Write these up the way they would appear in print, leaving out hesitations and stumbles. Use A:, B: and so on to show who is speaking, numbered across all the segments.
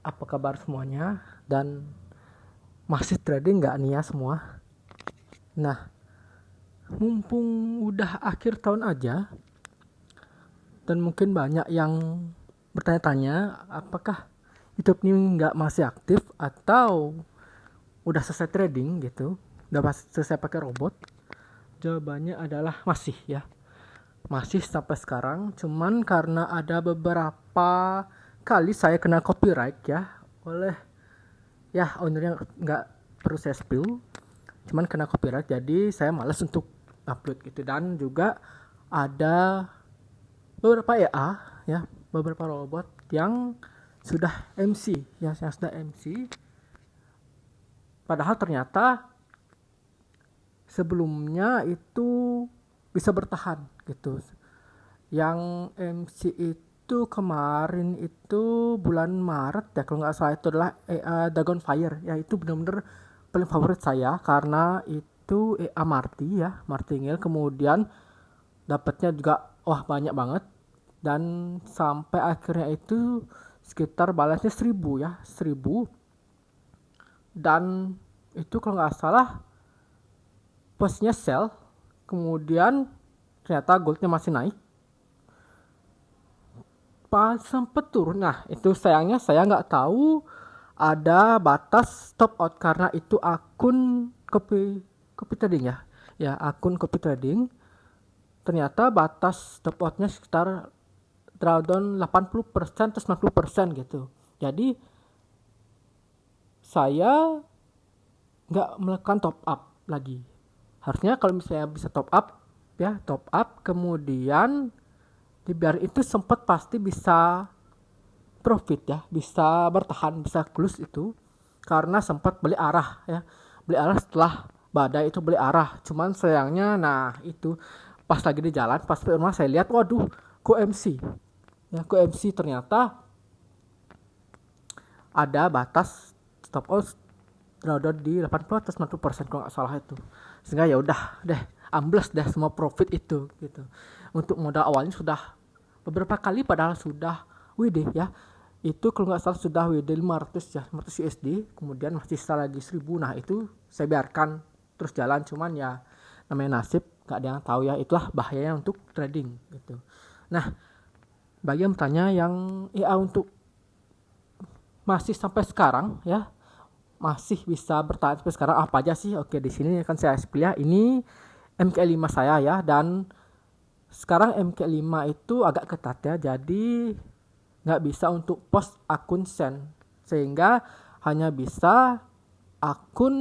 A: Apa kabar semuanya? Dan masih trading nggak nih ya semua? Nah, mumpung udah akhir tahun aja, dan mungkin banyak yang bertanya-tanya, apakah YouTube ini nggak masih aktif atau udah selesai trading gitu, udah selesai pakai robot? Jawabannya adalah masih ya, masih sampai sekarang. Cuman karena ada beberapa kali saya kena copyright ya oleh ownernya, nggak perlu saya spill, cuman kena copyright jadi saya malas untuk upload gitu. Dan juga ada beberapa ya beberapa robot yang sudah MC yang sudah MC, padahal ternyata sebelumnya itu bisa bertahan gitu. Yang MC itu kemarin itu bulan Maret ya kalau nggak salah, itu adalah Dragonfire ya. Itu benar-benar paling favorit saya karena itu martingale, kemudian dapatnya juga banyak banget, dan sampai akhirnya itu sekitar balasnya 1000 ya, 1000. Dan itu kalau nggak salah posnya sell, kemudian ternyata goldnya masih naik pas sempet turun. Nah itu sayangnya saya nggak tahu ada batas stop out karena itu akun copy trading ya akun copy trading. Ternyata batas stop outnya sekitar drawdown 80% atau 90% gitu. Jadi saya nggak melakukan top up lagi. Harusnya kalau misalnya bisa top up ya, top up kemudian dibiar itu sempat pasti bisa profit ya, bisa bertahan, bisa close itu, karena sempat beli arah ya, beli arah setelah badai itu beli arah. Cuman sayangnya nah itu pas lagi di jalan, pas di rumah saya lihat, waduh kok MC ya, kok MC ternyata ada batas stop loss drawdown di 80 atau 90% kalau nggak salah itu. Sehingga ya udah deh, ambles deh semua profit itu gitu. Untuk modal awalnya sudah beberapa kali, padahal sudah WD ya, itu kalau nggak salah sudah WD 500 ya, 500 USD, kemudian masih sisa lagi 1000. Nah itu saya biarkan terus jalan. Cuman ya namanya nasib, nggak ada yang tahu ya, itulah bahayanya untuk trading gitu. Nah bagi yang bertanya yang untuk masih sampai sekarang ya, masih bisa bertahan sampai sekarang apa aja sih? Oke, di sini akan saya pilih ini MK5 saya ya. Dan sekarang MK5 itu agak ketat ya, jadi nggak bisa untuk post akun send, sehingga hanya bisa akun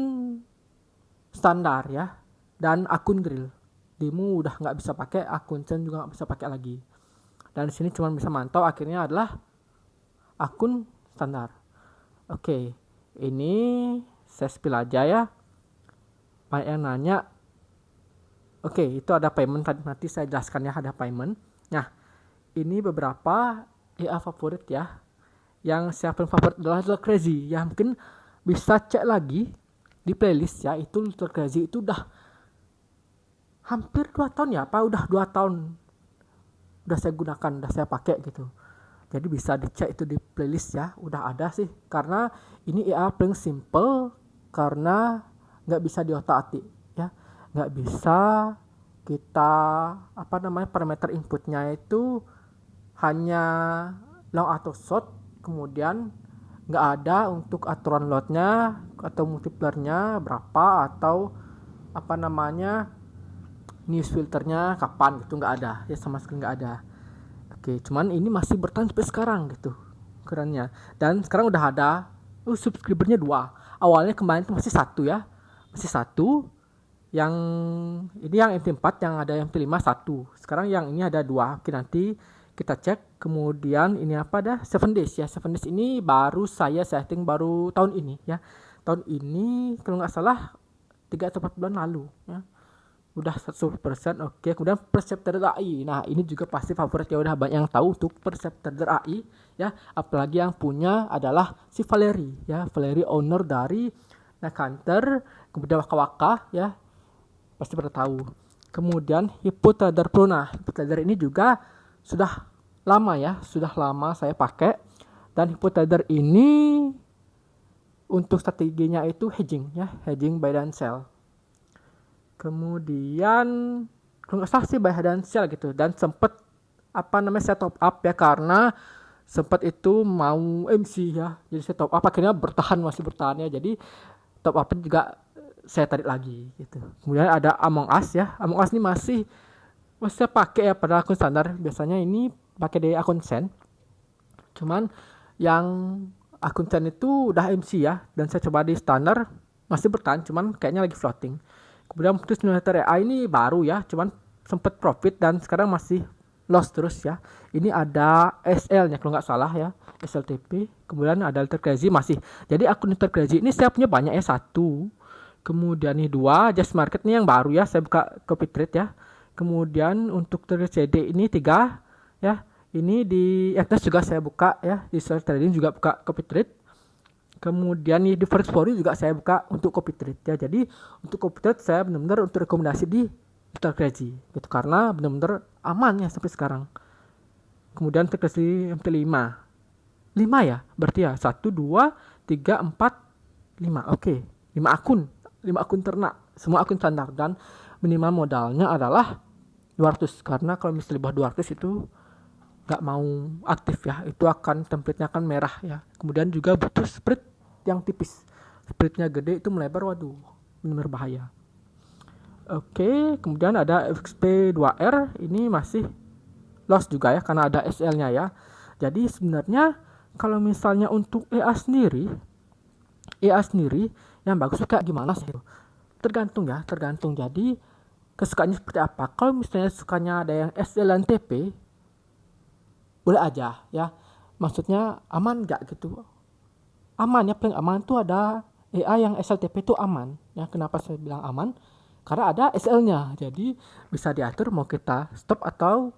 A: standar ya, dan akun drill. Demo udah nggak bisa pakai, akun send juga nggak bisa pakai lagi. Dan di sini cuma bisa mantau akhirnya adalah akun standar. Oke, ini saya spill aja ya. Banyak yang nanya. Oke, itu ada payment tadi, nanti saya jelaskan ya, ada payment. Nah, ini beberapa favorit ya. Yang saya paling favorit adalah Little Crazy. Ya mungkin bisa cek lagi di playlist ya. Itu Little Crazy itu udah hampir 2 tahun ya, apa udah 2 tahun udah saya gunakan, udah saya pakai gitu. Jadi bisa dicek itu di playlist ya, udah ada sih. Karena ini paling simple, karena nggak bisa diotak-atik ya, nggak bisa kita parameter inputnya itu hanya long atau short, kemudian nggak ada untuk aturan loadnya atau multipliernya berapa, atau news filternya kapan gitu, nggak ada ya, sama sekali nggak ada. Oke, cuman ini masih bertahan sampai sekarang gitu, kerennya. Dan sekarang udah ada subscribernya 2. Awalnya kemarin itu masih 1 ya, masih 1. Yang ini yang MT4, yang ada MT5 1. Sekarang yang ini ada 2. Oke, nanti kita cek. Kemudian ini apa dah, 7 days ya. 7 days ini baru saya setting baru tahun ini ya. Tahun ini kalau nggak salah 3 atau 4 bulan lalu ya. Udah 100%. Oke, kemudian Perceptor AI. Nah ini juga pasti favorit ya, udah banyak yang tahu untuk Perceptor AI ya. Apalagi yang punya adalah si Valerie ya, Valerie owner dari Hunter, kemudian Waka Waka ya, pasti pada tahu. Kemudian Hippotrader Pro. Nah Hippotrader ini juga sudah lama ya, sudah lama saya pakai. Dan hypotrader ini untuk strateginya itu hedging ya, hedging buy dan sell. Kemudian kalau nggak salah sih buy dan sell gitu, dan sempet saya top up ya, karena sempat itu mau MC ya, jadi saya top up, akhirnya masih bertahan ya, jadi top up juga saya tarik lagi gitu. Kemudian ada Among Us ya, Among Us ini masih saya pakai ya pada akun standar, biasanya ini pakai di akun Sen, cuman yang akun Sen itu udah MC ya, dan saya coba di standar masih bertahan, cuman kayaknya lagi floating. Kemudian putus Simulator AI ini baru ya, cuman sempat profit dan sekarang masih loss terus ya. Ini ada SL nya kalau nggak salah ya, SLTP. Kemudian ada Little Crazy masih. Jadi akun Little Crazy ini saya punya banyak ya, 1. Kemudian nih 2, Just Market ini yang baru ya, saya buka copy trade ya. Kemudian untuk CD ini 3 ya. Ini di Agnes juga saya buka ya, di Self Trading juga buka copy trade. Kemudian nih di First Story juga saya buka untuk copy trade ya. Jadi untuk copy trade saya benar-benar untuk rekomendasi di Little Crazy gitu, karena benar-benar aman ya sampai sekarang. Kemudian terkasih MT5 ya, berarti ya 1, 2, 3, 4, 5. Oke, 5 akun ternak, semua akun standar, dan minimal modalnya adalah 200, karena kalau misalnya bawah 200 itu nggak mau aktif ya, itu akan template-nya akan merah ya. Kemudian juga butuh spread yang tipis, spreadnya gede itu melebar, waduh benar bahaya. Oke, kemudian ada XP2R, ini masih loss juga ya, karena ada SL-nya ya. Jadi sebenarnya kalau misalnya untuk EA sendiri yang bagus kayak gimana sih? Tergantung. Jadi kesukaannya seperti apa. Kalau misalnya sukanya ada yang SL dan TP, boleh aja ya. Maksudnya aman nggak gitu? Aman ya, paling aman tuh ada EA yang SLTP itu aman ya. Kenapa saya bilang aman? Karena ada SL-nya, jadi bisa diatur mau kita stop atau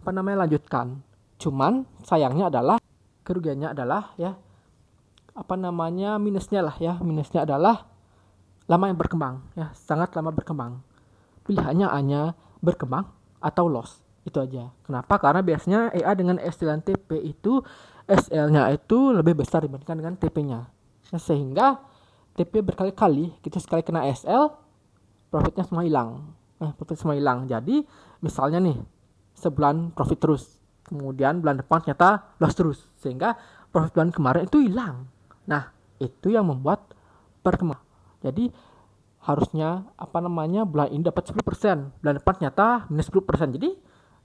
A: lanjutkan. Cuman sayangnya adalah, kerugiannya adalah ya minusnya adalah lama yang berkembang ya, sangat lama berkembang. Pilihannya hanya berkembang atau loss, itu aja. Kenapa? Karena biasanya EA dengan SL dan TP itu SL-nya itu lebih besar dibandingkan dengan TP-nya. Nah, sehingga TP berkali-kali kita sekali kena SL, profitnya semua hilang. Jadi misalnya nih sebulan profit terus, kemudian bulan depan ternyata loss terus, sehingga profit bulan kemarin itu hilang. Nah, itu yang membuat berkembang. Jadi harusnya bulan ini dapat 10%, bulan depan ternyata minus 10%, jadi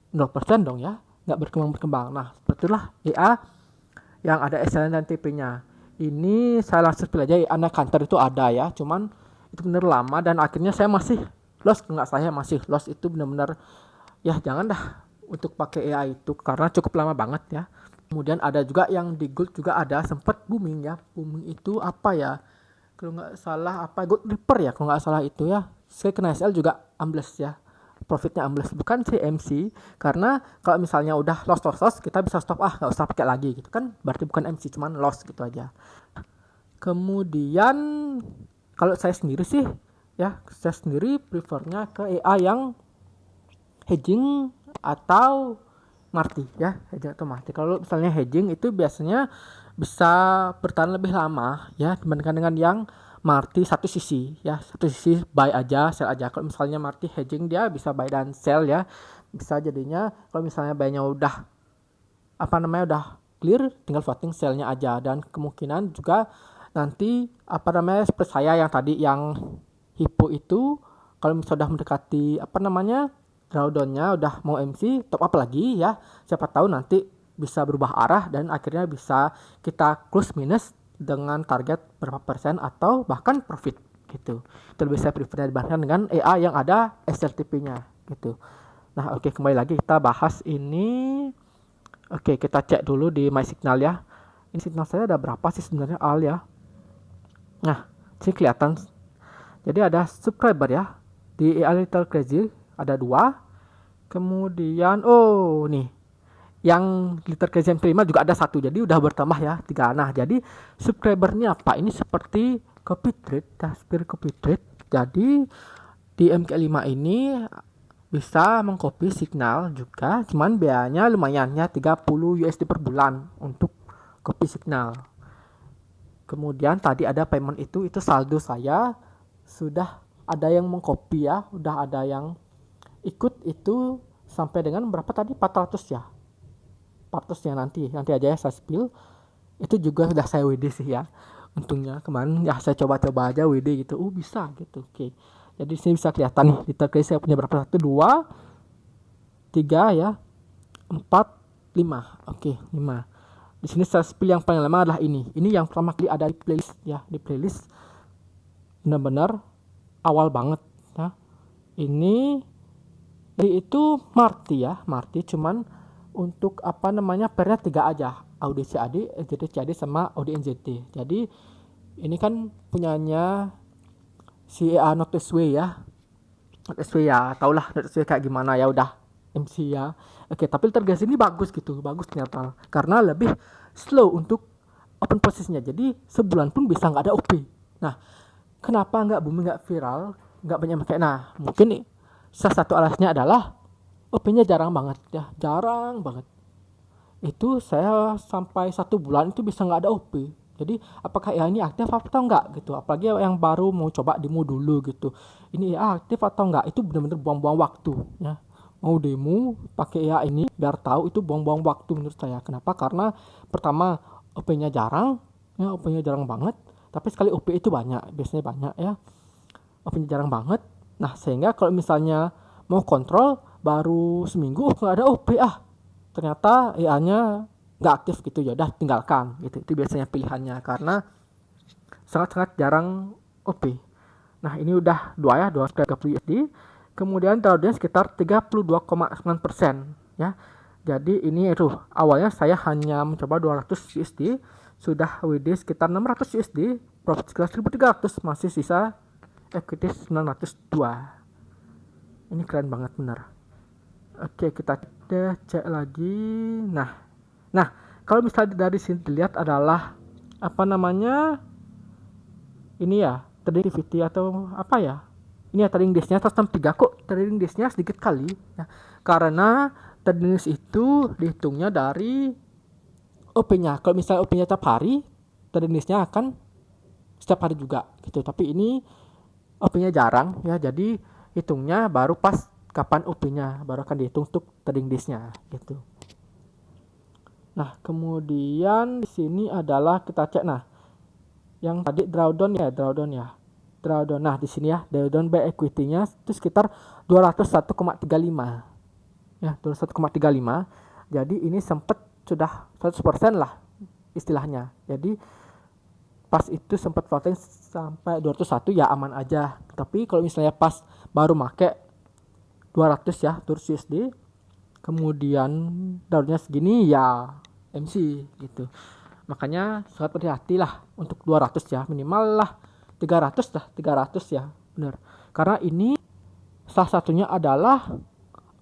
A: 0% dong ya, nggak berkembang. Nah, sepertilah EA yang ada SL dan TP-nya. Ini saya langsung pilih aja EA Counter itu ada ya, cuman itu benar lama, dan akhirnya saya masih loss. Itu benar-benar ya, jangan dah untuk pakai EA itu karena cukup lama banget ya. Kemudian ada juga yang di Gold juga ada, sempat booming itu kalau nggak salah Gold Reaper ya, kalau nggak salah itu ya. Saya kena SL juga ambles ya, profitnya ambles, bukan MC, karena kalau misalnya udah loss kita bisa stop, nggak usah pakai lagi gitu kan, berarti bukan MC, cuman loss gitu aja. Kemudian kalau saya sendiri prefernya ke EA yang hedging atau marti ya, hedging atau marti. Kalau misalnya hedging itu biasanya bisa bertahan lebih lama ya dibandingkan dengan yang marti satu sisi buy aja, sell aja. Kalau misalnya marti hedging, dia bisa buy dan sell ya, bisa jadinya kalau misalnya buy-nya udah udah clear, tinggal floating sell-nya aja. Dan kemungkinan juga nanti seperti saya yang tadi yang Hippo itu, kalau misalnya sudah mendekati drawdown-nya udah mau MC, top up lagi ya, siapa tahu nanti bisa berubah arah dan akhirnya bisa kita close minus dengan target berapa persen atau bahkan profit gitu. Itu lebih saya prefer dibandingkan dengan EA yang ada SLTP-nya gitu. Nah, oke, kembali lagi kita bahas ini. Oke, kita cek dulu di My Signal ya. Ini signal saya ada berapa sih sebenarnya ya. Nah, sini kelihatan. Jadi ada subscriber ya. Di EA Little Crazy ada 2. Kemudian nih yang Little Crazy M5 juga ada 1. Jadi udah bertambah ya 3. Nah, jadi subscribernya apa? Ini seperti copy trade. Jadi di MK5 ini bisa mengcopy signal juga, cuman biayanya lumayan ya, 30 USD per bulan untuk copy signal. Kemudian tadi ada payment itu saldo saya sudah ada yang mengcopy ya, udah ada yang ikut itu sampai dengan berapa tadi, 400 ya. 400 ya, nanti aja ya saya spill. Itu juga sudah saya WD sih ya. Untungnya kemarin ya saya coba-coba aja WD gitu. Bisa gitu. Oke. Jadi sini bisa kelihatan nih di terkait saya punya berapa, 1 2 3 ya. 4 5. Oke, 5. Di sini saya spill yang paling lama adalah ini. Ini yang pertama kali ada di playlist ya, di playlist. Benar-benar awal banget ya. Ini itu Marty ya, Marty cuman untuk apa namanya pairnya 3 aja, Audi CAD, NZT CAD sama Audi NZT. Jadi ini kan punyanya si Not SW ya. Not SW ya, taulah Not SW kayak gimana ya, udah MC ya. Oke, tapi Poltergeist ini bagus gitu, bagus ternyata karena lebih slow untuk open posisinya. Jadi sebulan pun bisa nggak ada OP. Nah, kenapa nggak booming, nggak viral, nggak banyak pakai? Nah, mungkin salah satu alasannya adalah OP-nya jarang banget ya, jarang banget. Itu saya sampai 1 bulan itu bisa nggak ada OP. Jadi apakah ya ini aktif atau enggak gitu. Apalagi yang baru mau coba demo dulu gitu. Ini ya aktif atau enggak, itu benar-benar buang-buang waktu ya. Mau demo pakai ya ini biar tahu, itu buang-buang waktu menurut saya. Kenapa? Karena pertama OP-nya jarang ya, OP-nya jarang banget. Tapi sekali OP itu banyak, biasanya banyak ya. OP-nya jarang banget. Nah, sehingga kalau misalnya mau kontrol baru seminggu nggak ada OP, ternyata IA-nya nggak aktif gitu, ya udah tinggalkan gitu. Itu biasanya pilihannya karena sangat-sangat jarang OP. Nah, ini udah 230 USD. Kemudian drawdown sekitar 32,9% ya. Jadi ini itu awalnya saya hanya mencoba 200 USD, sudah WD sekitar 600 USD, profit sekitar 1.300, masih sisa equity 902. Ini keren banget benar. Oke, kita cek lagi. Nah, kalau misalnya dari sini dilihat adalah apa namanya? Ini ya, trading activity atau apa ya? Ini ya trading days-nya 163 kok. Trading days-nya sedikit kali ya. Karena trading days itu dihitungnya dari OP-nya. Kalau misalnya OP-nya tiap hari, trading days-nya akan setiap hari juga gitu. Tapi ini OP-nya jarang ya. Jadi hitungnya baru pas kapan OP-nya, baru akan dihitung untuk trading days-nya gitu. Nah, kemudian di sini adalah kita cek, nah yang tadi drawdown ya. Nah, di sini ya drawdown by equity-nya itu sekitar 201,35 ya, 201,35. Jadi ini sempat sudah 100% lah istilahnya. Jadi pas itu sempat floating sampai 201 ya aman aja. Tapi kalau misalnya pas baru make 200 ya, 200 USD, kemudian daunnya segini ya MC gitu. Makanya sangat berhati-hati lah untuk 200 ya, minimal lah 300 ya, benar. Karena ini salah satunya adalah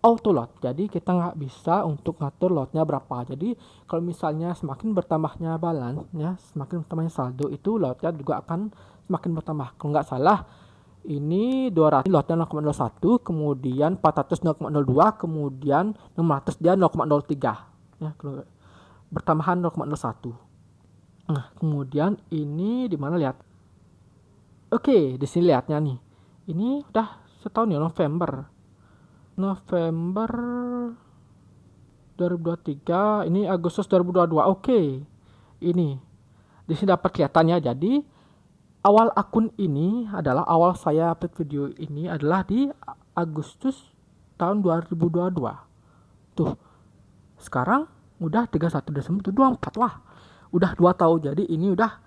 A: auto load. Jadi kita nggak bisa untuk ngatur loadnya berapa. Jadi kalau misalnya semakin bertambahnya balance ya, semakin bertambahnya saldo, itu loadnya juga akan semakin bertambah. Kalau nggak salah ini 200 loadnya 0,01, kemudian 400 0,02, kemudian 600 dia 0,03 ya, kalau bertambahan 0,01. Nah, kemudian ini di mana lihat? Oke, di sini lihatnya nih. Ini udah setahun ya, November 2023, ini Agustus 2022. Oke. Ini di sini dapat kelihatannya. Jadi awal akun ini adalah awal saya upload video ini adalah di Agustus tahun 2022. Tuh. Sekarang udah 31 Desember 2024. Wah, udah 2 tahun. Jadi ini udah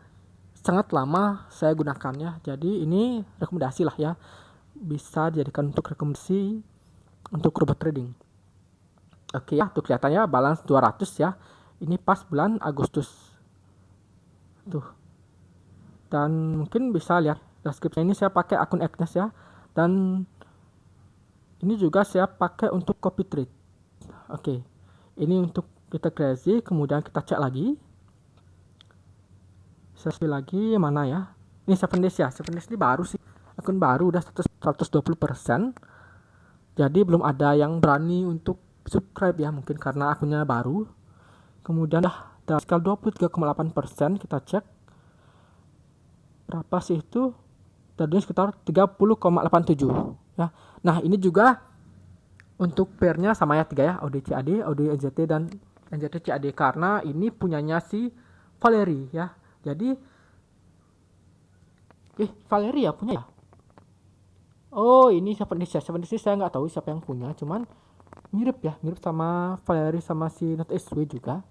A: sangat lama saya gunakannya. Jadi ini rekomendasi lah ya. Bisa dijadikan untuk rekomendasi untuk robot trading. Oke ya, tuh kelihatannya balance 200 ya. Ini pas bulan Agustus. Tuh. Dan mungkin bisa lihat deskripsinya, ini saya pakai akun Agnes ya. Dan ini juga saya pakai untuk copy trade. Oke. Ini untuk kita crazy, kemudian kita cek lagi. Saya lagi mana ya? Ini 7 days ya. 7 days ini baru sih. Akun baru udah 120%. Jadi belum ada yang berani untuk subscribe ya, mungkin karena akunnya baru. Kemudian Dan skala 23,8% kita cek berapa sih itu, tadinya sekitar 30,87 ya. Nah ini juga untuk pairnya sama ya 3 ya, ODCAD, ODNZT dan NZT CAD, karena ini punyanya si Valeri ya. Jadi Valeri ya punya ya. Oh ini 7days ya, 7days saya nggak tahu siapa yang punya, cuman mirip ya, mirip sama Valeri sama si NetSW juga.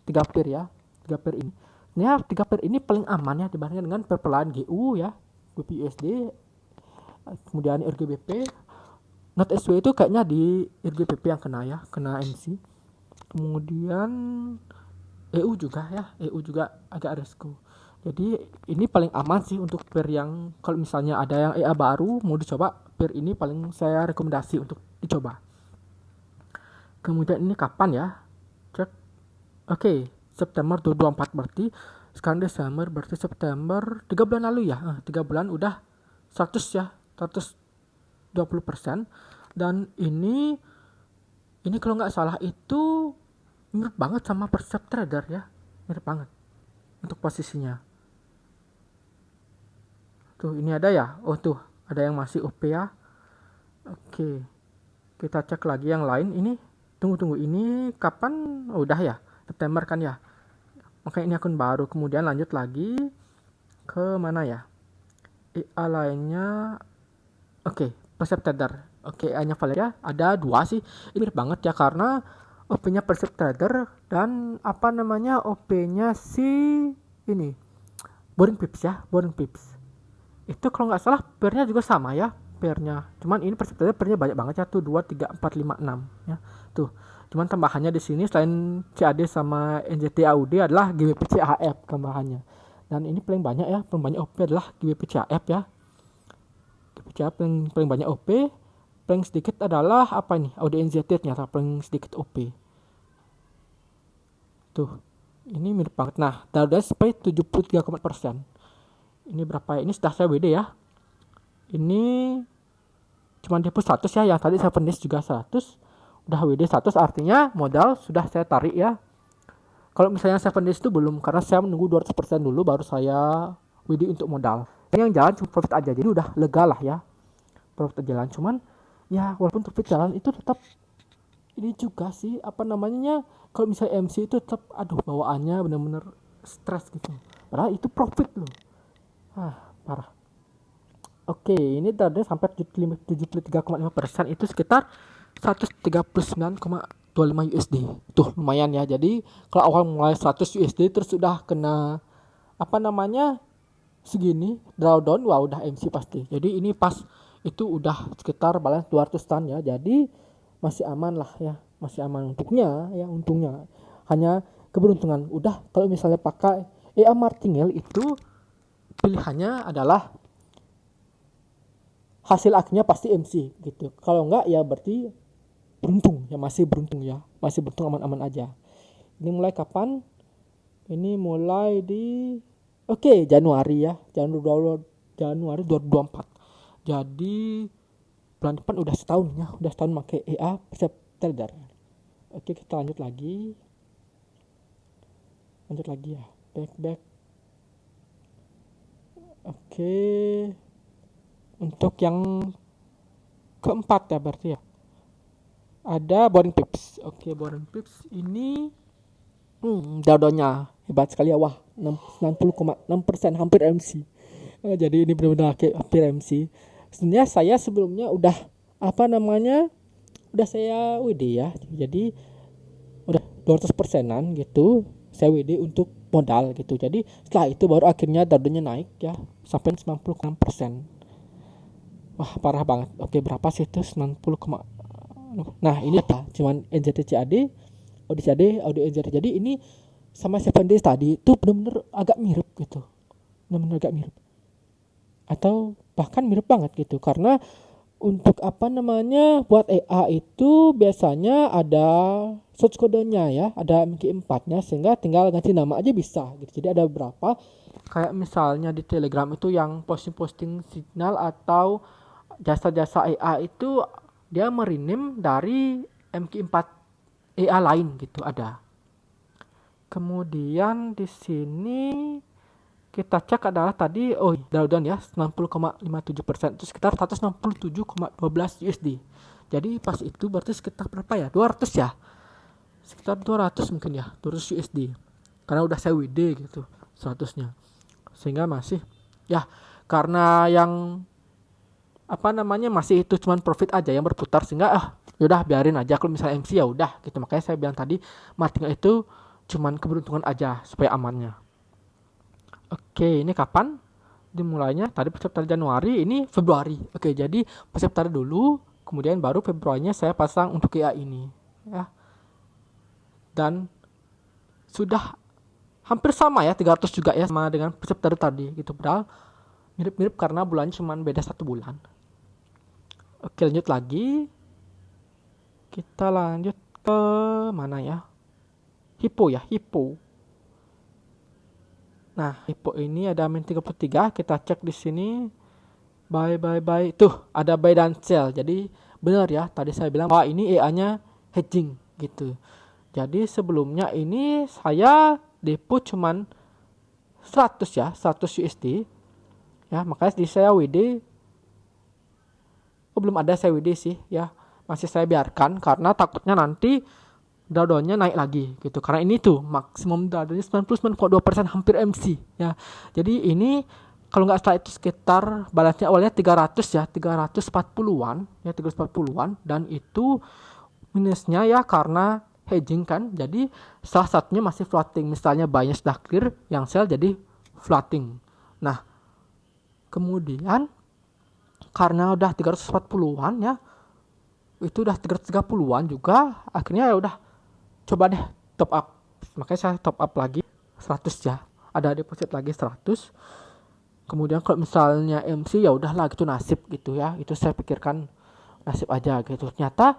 A: 3 pair ya, 3 pair ini. Ya 3 pair ini paling aman ya dibandingkan dengan perpelahan GU ya, GPUSD, kemudian RGBP. NetSW itu kayaknya di RGBP yang kena ya, kena MC. Kemudian EU juga ya, EU juga agak resiko. Jadi ini paling aman sih untuk pair yang kalau misalnya ada yang EA baru mau dicoba, pair ini paling saya rekomendasi untuk dicoba. Kemudian ini kapan ya? Cek. Oke, September 2024 berarti sekarang Desember, berarti September 3 bulan lalu ya. 3 bulan udah 100 ya, 120%. Dan ini kalau nggak salah itu mirip banget sama Percept Trader ya, mirip banget untuk posisinya. Tuh ini ada ya, oh tuh ada yang masih OP ya. Oke, kita cek lagi yang lain. Ini tunggu ini kapan? Oh, udah ya, September kan ya, makanya ini akun baru. Kemudian lanjut lagi ke mana ya, IA lainnya. Oke, Percept Trader. Oke, hanya Valeria ada 2 sih. Ini mirip banget ya karena OP-nya Percept Trader dan OP-nya si ini Boring Pips ya, Boring Pips. Itu kalau nggak salah pairnya juga sama ya, pairnya. Cuman ini Percept Trader pairnya banyak banget ya, tuh 2, 3, 4, 5, 6 ya. Tuh. Cuman tambahannya di sini selain CAD sama NZT AUD adalah GBP CAF tambahannya. Dan ini paling banyak ya, paling banyak OP adalah GBP CAF ya. GBP CAF paling banyak OP, paling sedikit adalah apa ini? AUD-NZT ternyata paling sedikit OP. Tuh. Ini mirip banget. Nah, udah sampai 73,4%. Ini berapa ya? Ini sudah saya WD ya. Ini cuma depo 100 ya. Yang tadi 7days juga 100. Udah WD 100 artinya modal sudah saya tarik ya. Kalau misalnya 7days itu belum, karena saya menunggu 200% dulu baru saya WD untuk modal. Yang jalan cuma profit aja. Jadi udah lega lah ya. Profit jalan, cuman ya walaupun profit jalan itu tetap ini juga sih kalau misalnya MC itu tetap bawaannya bener-bener stres gitu. Padahal itu profit loh. Parah. Oke, ini tadi sampai 73,5%, itu sekitar 139,25 USD. Tuh lumayan ya. Jadi kalau awal mulai 100 USD terus sudah kena segini drawdown, wah udah MC pasti. Jadi ini pas itu udah sekitar balance 200-an ya. Jadi masih aman lah ya, masih aman untungnya. Hanya keberuntungan. Udah kalau misalnya pakai EA Martingale itu pilihannya adalah hasil akhirnya pasti MC gitu. Kalau enggak ya berarti beruntung ya, masih beruntung aman-aman aja. Ini mulai kapan? Ini mulai di Januari ya, Januari 2024. Jadi bulan depan udah setahun pakai EA Percept Trader. Oke, kita lanjut lagi ya, back. Oke, untuk yang keempat ya berarti ya, ada Boring Pips. Oke, Boring Pips ini drawdownnya hebat sekali ya, wah 90,6% hampir MC. Jadi ini benar-benar hampir MC. Sebenarnya saya sebelumnya udah udah saya WD ya, jadi udah 200%an gitu saya WD untuk modal gitu. Jadi setelah itu baru akhirnya drawdownnya naik ya sampai 96%. Wah parah banget. Oke, berapa sih itu 90, nah ini apa? Cuman NZT CAD, ODCAD, NZT. Jadi ini sama 7days tadi itu benar-benar agak mirip gitu. Atau bahkan mirip banget gitu, karena untuk buat EA itu biasanya ada source kodenya ya, ada MQ4-nya, sehingga tinggal ganti nama aja bisa gitu. Jadi ada beberapa kayak misalnya di Telegram itu yang posting signal atau jasa-jasa EA itu dia merename dari MQ4 EA lain gitu ada. Kemudian di sini kita cek adalah tadi drawdown ya 90,57%, itu sekitar 167,12 USD. Jadi pas itu berarti sekitar berapa ya, 200 ya, sekitar 200 mungkin ya, 200 USD karena udah saya WD gitu 100-nya, sehingga masih ya, karena yang masih itu cuman profit aja yang berputar, sehingga yaudah biarin aja. Kalau misalnya MC ya udah gitu, makanya saya bilang tadi martingale itu cuman keberuntungan aja supaya amannya. Oke, ini kapan dimulainya? Tadi September Januari, ini Februari. Oke, jadi September dulu, kemudian baru Februarinya saya pasang untuk IA ini ya. Dan sudah hampir sama ya, 300 juga ya, sama dengan September tadi gitu. Padahal mirip-mirip karena bulannya cuma beda 1 bulan. Oke, lanjut lagi. Kita lanjut ke mana ya? Hippo ya, Hippo. Nah, Hippo ini ada min 33, kita cek di sini. Buy. Tuh, ada buy dan sell. Jadi benar ya, tadi saya bilang bahwa ini EA-nya hedging gitu. Jadi sebelumnya ini saya depo cuman 100 ya, 100 USD. Ya, makanya di saya WD belum ada saya WD sih ya. Masih saya biarkan karena takutnya nanti drawdownnya naik lagi gitu, karena ini tuh maksimum drawdownnya 99,2%, hampir MC ya. Jadi ini kalau nggak salah itu sekitar balance-nya awalnya 300 ya, 340-an ya, 340-an, dan itu minusnya ya karena hedging kan. Jadi salah satunya masih floating, misalnya buy-nya sudah clear, yang sell jadi floating. Nah, kemudian karena udah 340-an ya, itu udah 330-an juga, akhirnya ya udah coba deh top up. Makanya saya top up lagi 100 ya, ada deposit lagi 100. Kemudian kalau misalnya MC ya udahlah gitu, nasib gitu ya, itu saya pikirkan nasib aja gitu. Ternyata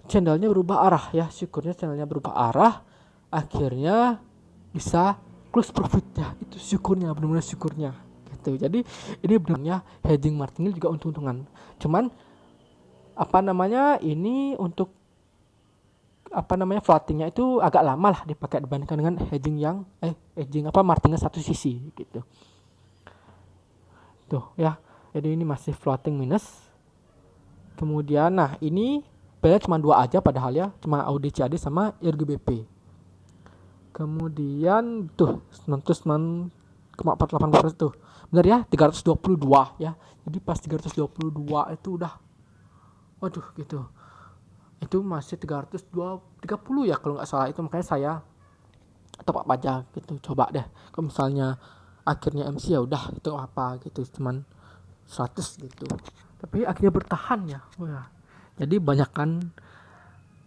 A: channelnya berubah arah ya, syukurnya channelnya berubah arah, akhirnya bisa close profit ya, itu syukurnya, benar-benar syukurnya gitu. Jadi ini benar-benar hedging martingale juga untung-untungan. Cuman ini untuk floatingnya itu agak lama lah dipakai dibandingkan dengan hedging martingale satu sisi gitu. Tuh ya, jadi ini masih floating minus. Kemudian nah ini bedanya cuma 2 aja padahal ya, cuma AUD CAD sama RGBP. Kemudian tuh 99,48% tuh benar ya, 322 ya. Jadi pas 322 itu udah waduh gitu, itu masih 330 ya kalau nggak salah, itu makanya saya top up aja gitu. Coba deh kalau misalnya akhirnya MC ya udah itu apa gitu, cuman 100 gitu, tapi akhirnya bertahan ya. Wah, jadi banyakkan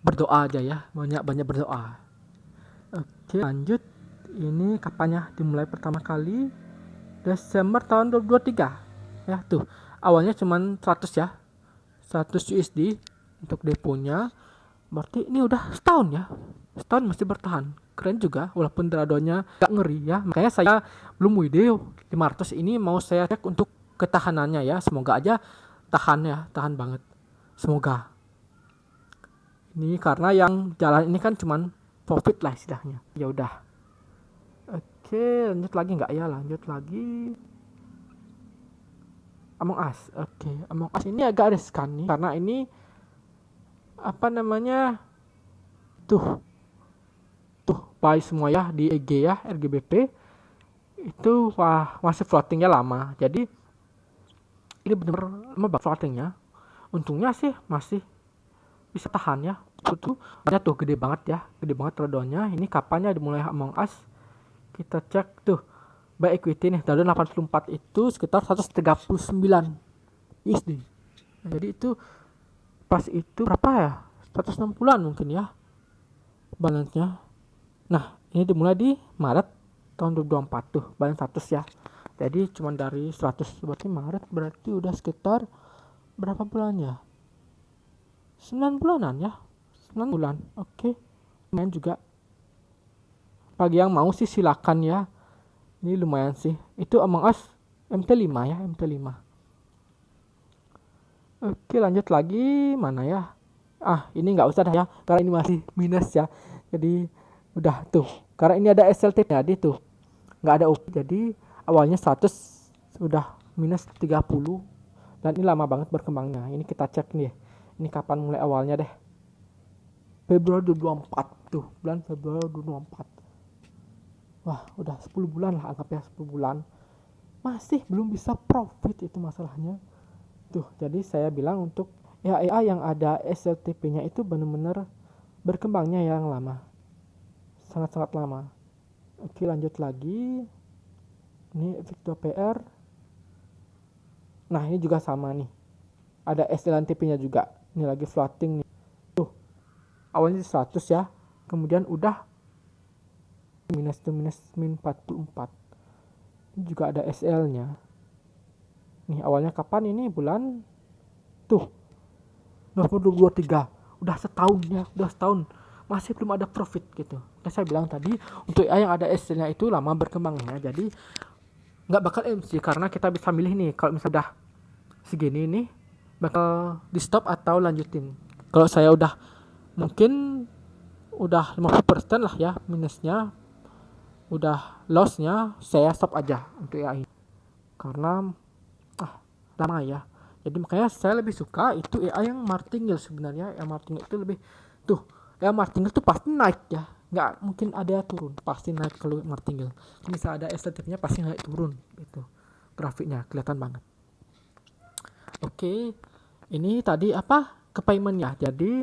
A: berdoa aja ya, banyak berdoa. Oke, lanjut. Ini kapannya dimulai pertama kali? Desember tahun 2023 ya. Tuh awalnya cuman 100 ya, 100 USD untuk deponya. Berarti ini udah setahun ya, setahun masih bertahan, keren juga walaupun drawdownnya gak ngeri ya. Makanya saya belum video 500 ini mau saya cek untuk ketahanannya ya, semoga aja tahan ya, tahan banget semoga. Ini karena yang jalan ini kan cuman profit lah istilahnya. Ya udah. Oke, lanjut lagi nggak ya? Lanjut lagi. Among Us. Oke, Among Us ini agak riskan nih karena ini tuh buy semua ya di EG ya, RGBP itu masih floatingnya lama. Jadi ini benar-benar lama banget floatingnya. Untungnya sih masih bisa tahan ya. Tuh gede banget drawdownnya. Ini kapannya dimulai Among Us? Kita cek tuh. Buy equity nih, drawdown 84 itu sekitar 139 USD. Jadi itu pas itu berapa ya? 160-an mungkin ya balance-nya. Nah, ini dimulai di Maret tahun 2024 tuh, balance 100 ya. Jadi cuma dari 100, berarti Maret berarti udah sekitar berapa bulan ya? 9 bulanan ya. 9 bulan. Oke. Lumayan juga. Bagi yang mau sih silakan ya. Ini lumayan sih. Itu Among Us MT5 ya, MT5. Oke, lanjut lagi. Mana ya? Ini nggak usah dah ya, karena ini masih minus ya. Jadi udah tuh Karena ini ada SLT jadi tuh nggak ada OP, jadi awalnya 100 udah minus 30, dan ini lama banget berkembangnya. Ini kita cek nih, ini kapan mulai awalnya deh. Februari 2024 tuh, bulan Februari 2024. Wah, udah 10 bulan lah, anggap ya 10 bulan. Masih belum bisa profit, itu masalahnya. Tuh, jadi saya bilang untuk AI yang ada SLTP-nya itu benar-benar berkembangnya yang lama. Sangat-sangat lama. Oke, lanjut lagi. Ini Victor PR. Nah, ini juga sama nih. Ada SLTP-nya juga. Ini lagi floating nih. Tuh, awalnya 100 ya. Kemudian udah minus 44. Ini juga ada SL-nya. Nih, awalnya kapan ini? Bulan tuh November 2023. Udah setahun ya, udah setahun. Masih belum ada profit gitu. Dan saya bilang tadi, untuk AI yang ada SL-nya itu lama berkembangnya. Jadi nggak bakal MC, karena kita bisa milih nih, kalau misalnya udah segini nih bakal di stop atau lanjutin. Kalau saya udah mungkin udah 50% lah ya minusnya, udah lossnya, saya stop aja untuk AI karena lama ya. Jadi makanya saya lebih suka itu AI yang martingale. Sebenarnya yang martingale itu lebih tuh, yang martingale tuh pasti naik ya, nggak mungkin ada turun, pasti naik. Kalau martingale misalnya ada estetiknya pasti naik turun, itu grafiknya kelihatan banget. Oke, ini tadi apa, ke paymentnya. Jadi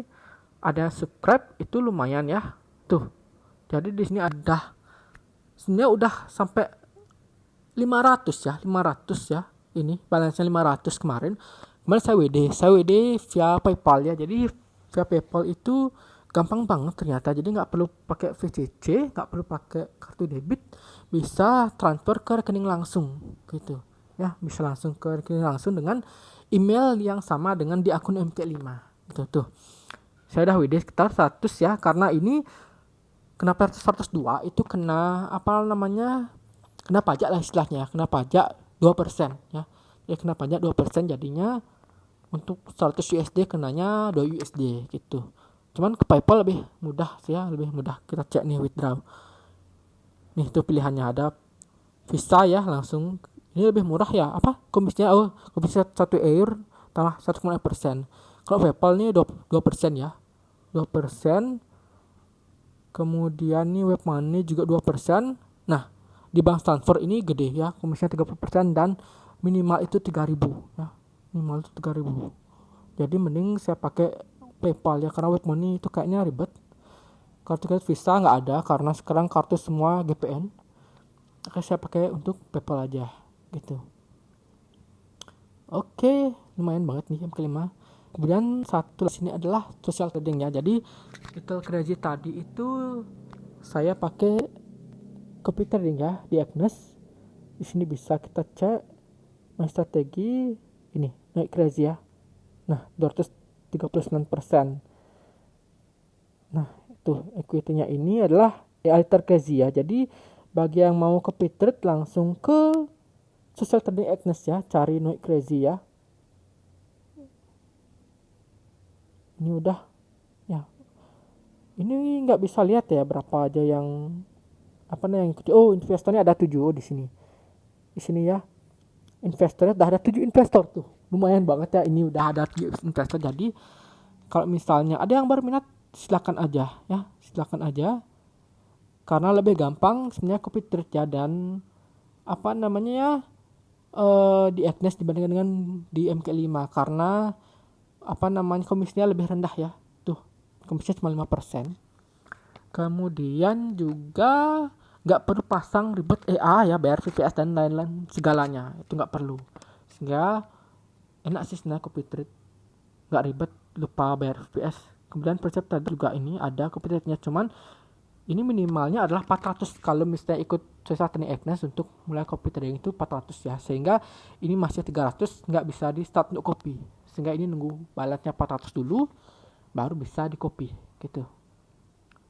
A: ada subscribe itu lumayan ya tuh. Jadi di sini ada, sebenarnya udah sampai 500 ya, 500 ya. Ini balance-nya 500 kemarin saya WD via PayPal ya. Jadi via PayPal itu gampang banget ternyata. Jadi nggak perlu pakai VCC, nggak perlu pakai kartu debit, bisa transfer ke rekening langsung gitu ya. Bisa langsung ke rekening langsung dengan email yang sama dengan di akun MT5 gitu tuh. Saya udah WD sekitar 100 ya, karena ini kenapa 102 itu kena apa namanya, kena pajak lah istilahnya, kena pajak 2% ya. Ya kena pajak 2%, jadinya untuk 100 USD kenanya 2 USD gitu. Cuman ke PayPal lebih mudah sih ya, lebih mudah. Kita cek nih withdraw. Nih tuh pilihannya ada Visa ya, langsung. Ini lebih murah ya, apa? Komisinya komisi 1 Euro tambah 1,5%. Kalau PayPal nih 2% ya. 2%. Kemudian nih web money juga 2%. Nah, di bank transfer ini gede ya, komisinya 30% dan minimal itu 3.000 ya. Minimal itu 3.000. Jadi mending saya pakai PayPal ya, karena web money itu kayaknya ribet. Kartu kredit Visa nggak ada karena sekarang kartu semua GPN. Oke, saya pakai untuk PayPal aja gitu. Oke, lumayan banget nih yang kelima. Kemudian satu di sini adalah social trading ya. Jadi retail credit tadi itu saya pakai copy trading ya di Agnes. Di sini bisa kita cek my strategi ini naik crazy ya. Nah, 239%. Nah, itu equity-nya ini adalah AI tercrazy ya. Jadi bagi yang mau copy trade langsung ke social trading Agnes ya, cari naik crazy ya. Ini udah ya. Ini nggak bisa lihat ya berapa aja yang apa nih yang ikuti. Oh, investornya ada 7 di sini. Di sini ya. Investornya udah ada 7 investor tuh. Lumayan banget ya, ini udah ada 7 investor. Jadi kalau misalnya ada yang berminat silakan aja ya, silakan aja. Karena lebih gampang sebenarnya copy trade ya, dan apa namanya ya, di Agnes dibandingkan dengan di MK5 karena apa namanya komisinya lebih rendah ya. Tuh, komisinya cuma 5%. Kemudian juga nggak perlu pasang ribet EA ya, bayar VPS dan lain-lain segalanya, itu nggak perlu. Sehingga enak sih sebenarnya copy trade, nggak ribet, lupa bayar VPS. Kemudian Percept tadi juga ini ada copy trade-nya, cuman ini minimalnya adalah 400 kalau misalnya ikut Social Trading Agnes untuk mulai copy trading itu 400 ya, sehingga ini masih 300 nggak bisa di start untuk copy, sehingga ini nunggu baletnya 400 dulu baru bisa di copy gitu.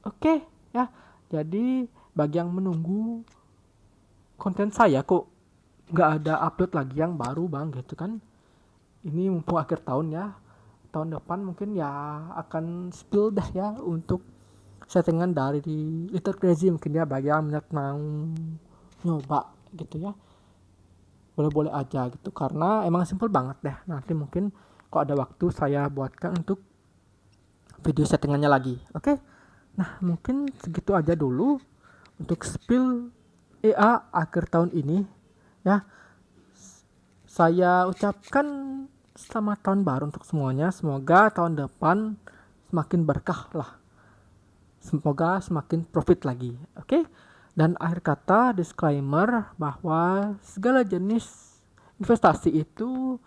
A: Oke ya, jadi bagi yang menunggu konten saya kok nggak ada upload lagi yang baru bang gitu kan, ini mumpung akhir tahun ya, tahun depan mungkin ya akan spill dah ya untuk settingan dari Little Crazy, mungkin ya bagi yang minat mau nyoba gitu ya, boleh-boleh aja gitu, karena emang simple banget deh. Nanti mungkin kalau ada waktu saya buatkan untuk video settingannya lagi. Oke. Nah, mungkin segitu aja dulu untuk spill EA akhir tahun ini ya. Saya ucapkan selamat tahun baru untuk semuanya. Semoga tahun depan semakin berkah lah. Semoga semakin profit lagi. Oke. Dan akhir kata disclaimer bahwa segala jenis investasi itu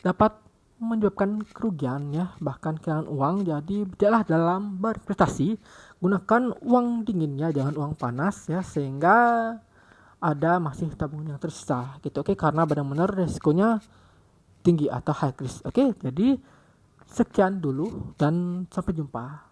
A: dapat menyebabkan kerugian ya, bahkan kehilangan uang. Jadi bijaklah dalam berinvestasi, gunakan uang dinginnya, jangan uang panas ya, sehingga ada masih tabungan yang tersisa gitu. Oke, karena benar-benar resikonya tinggi atau high risk. Oke, jadi sekian dulu dan sampai jumpa.